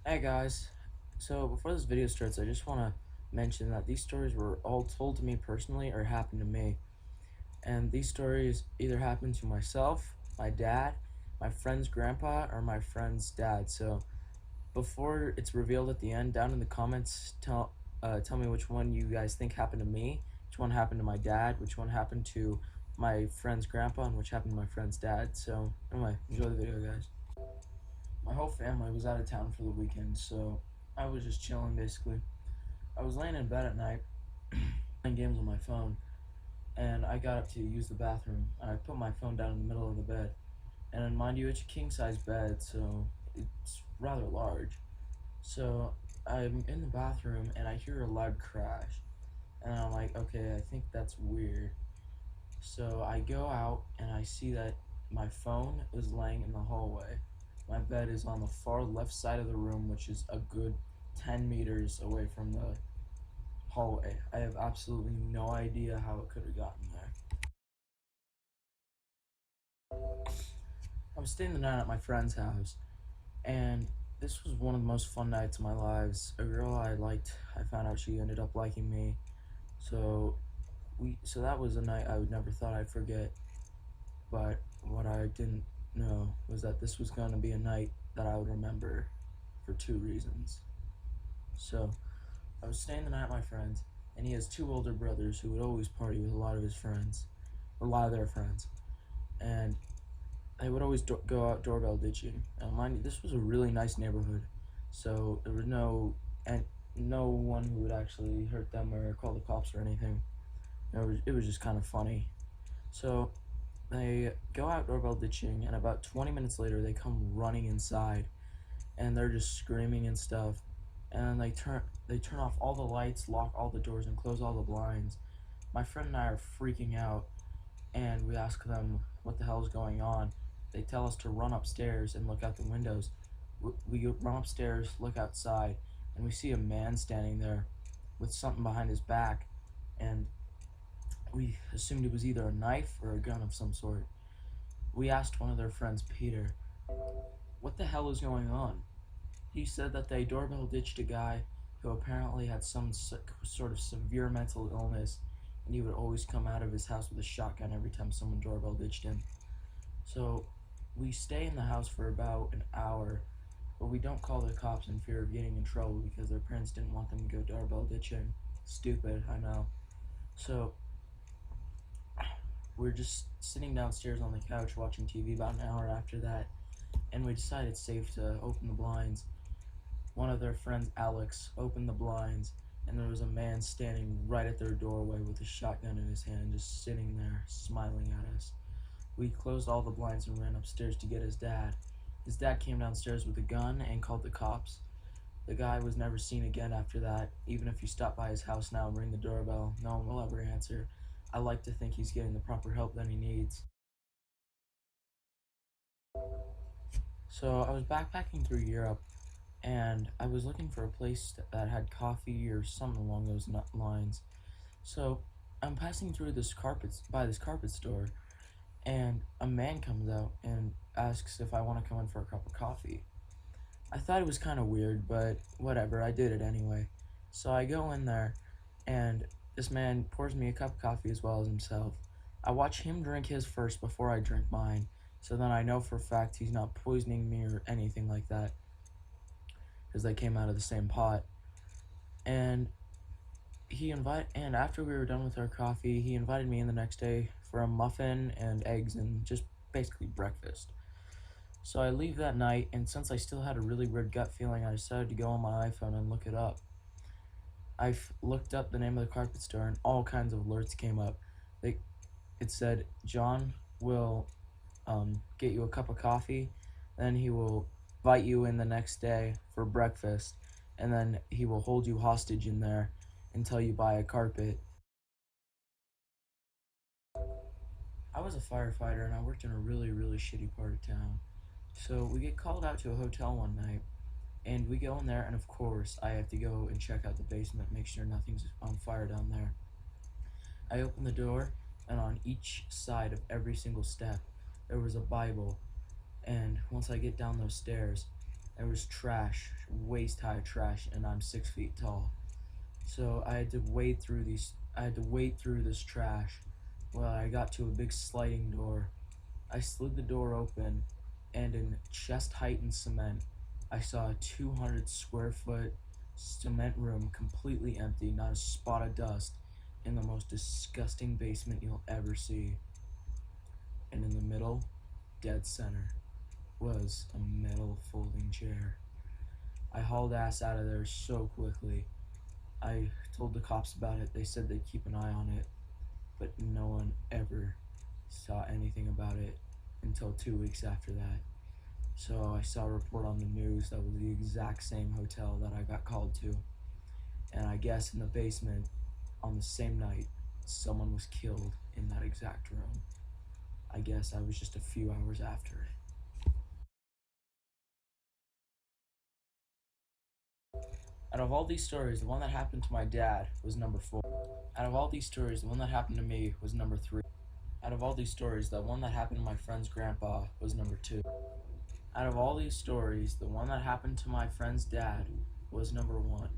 Hey guys, so before this video starts, I just want to mention that these stories were all told to me personally or happened to me. And these stories either happened to myself, my dad, my friend's grandpa, or my friend's dad. So before it's revealed at the end, down in the comments, tell me which one you guys think happened to me, which one happened to my dad, which one happened to my friend's grandpa, and which happened to my friend's dad. So anyway, enjoy the video, guys. My whole family was out of town for the weekend, so I was just chilling basically. I was laying in bed at night playing games on my phone, and I got up to use the bathroom. And I put my phone down in the middle of the bed, and mind you, it's a king size bed, so it's rather large. So I'm in the bathroom and I hear a loud crash, and I'm like, okay, I think that's weird. So I go out and I see that my phone is laying in the hallway. My bed is on the far left side of the room, which is a good 10 meters away from the hallway. I have absolutely no idea how it could have gotten there. I was staying the night at my friend's house, and this was one of the most fun nights of my lives. A girl I liked, I found out she ended up liking me. So so that was a night I would never thought I'd forget. But what I didn't know was that this was going to be a night that I would remember for two reasons. So I was staying the night at my friend's, and he has two older brothers who would always party with a lot of his friends, a lot of their friends, and they would always go out doorbell ditching. And mind you, this was a really nice neighborhood, so there was no one who would actually hurt them or call the cops or anything. It was just kind of funny. So they go out doorbell ditching, and about 20 minutes later, they come running inside, and they're just screaming and stuff. And they turn off all the lights, lock all the doors, and close all the blinds. My friend and I are freaking out, and we ask them what the hell is going on. They tell us to run upstairs and look out the windows. We run upstairs, look outside, and we see a man standing there with something behind his back, and we assumed it was either a knife or a gun of some sort. We asked one of their friends, Peter, what the hell is going on? He said that they doorbell ditched a guy who apparently had some sort of severe mental illness, and he would always come out of his house with a shotgun every time someone doorbell ditched him. So we stay in the house for about an hour, but we don't call the cops in fear of getting in trouble because their parents didn't want them to go doorbell ditching. Stupid, I know. So we're just sitting downstairs on the couch watching TV about an hour after that, and we decided it's safe to open the blinds. One of their friends, Alex, opened the blinds, and there was a man standing right at their doorway with a shotgun in his hand, just sitting there, smiling at us. We closed all the blinds and ran upstairs to get his dad. His dad came downstairs with a gun and called the cops. The guy was never seen again after that. Even if you stop by his house now and ring the doorbell, no one will ever answer. I like to think he's getting the proper help that he needs. So I was backpacking through Europe, and I was looking for a place that had coffee or something along those lines. So I'm passing through this carpet store, and a man comes out and asks if I want to come in for a cup of coffee. I thought it was kind of weird, but whatever, I did it anyway. So I go in there, and this man pours me a cup of coffee as well as himself. I watch him drink his first before I drink mine, so then I know for a fact he's not poisoning me or anything like that, because they came out of the same pot. And and after we were done with our coffee, he invited me in the next day for a muffin and eggs and just basically breakfast. So I leave that night, and since I still had a really weird gut feeling, I decided to go on my iPhone and look it up. I looked up the name of the carpet store, and all kinds of alerts came up. It said, John will get you a cup of coffee, then he will invite you in the next day for breakfast, and then he will hold you hostage in there until you buy a carpet. I was a firefighter, and I worked in a really, really shitty part of town. So we get called out to a hotel one night, and we go in there, and of course, I have to go and check out the basement, make sure nothing's on fire down there. I open the door, and on each side of every single step, there was a Bible. And once I get down those stairs, There was trash, waist high trash, and I'm 6 feet tall. So I had to wade through these. I had to wade through this trash. Well, I got to a big sliding door. I slid the door open, and in chest height in cement, I saw a 200 square foot cement room completely empty, not a spot of dust, in the most disgusting basement you'll ever see. And in the middle, dead center, was a metal folding chair. I hauled ass out of there so quickly. I told the cops about it. They said they'd keep an eye on it, but no one ever saw anything about it until 2 weeks after that. So I saw a report on the news that was the exact same hotel that I got called to. And I guess in the basement, on the same night, someone was killed in that exact room. I guess I was just a few hours after it. Out of all these stories, the one that happened to my dad was number 4. Out of all these stories, the one that happened to me was number 3. Out of all these stories, the one that happened to my friend's grandpa was number 2. Out of all these stories, the one that happened to my friend's dad was number 1.